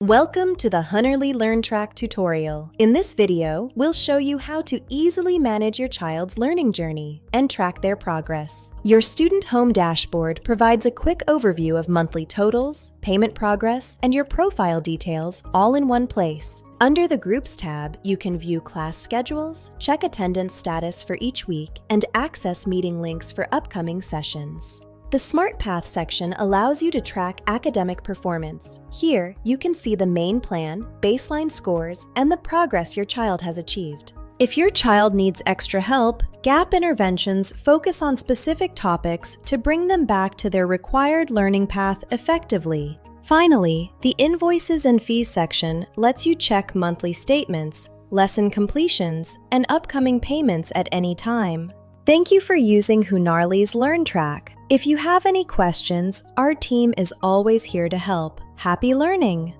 Welcome to the HUNARly LearnTrack tutorial. In this video, we'll show you how to easily manage your child's learning journey and track their progress. Your Student Home dashboard provides a quick overview of monthly totals, payment progress, and your profile details all in one place. Under the Groups tab, you can view class schedules, check attendance status for each week, and access meeting links for upcoming sessions. The Smart Path section allows you to track academic performance. Here, you can see the main plan, baseline scores, and the progress your child has achieved. If your child needs extra help, gap interventions focus on specific topics to bring them back to their required learning path effectively. Finally, the Invoices and Fees section lets you check monthly statements, lesson completions, and upcoming payments at any time. Thank you for using HUNARly's LearnTrack. If you have any questions, our team is always here to help. Happy learning!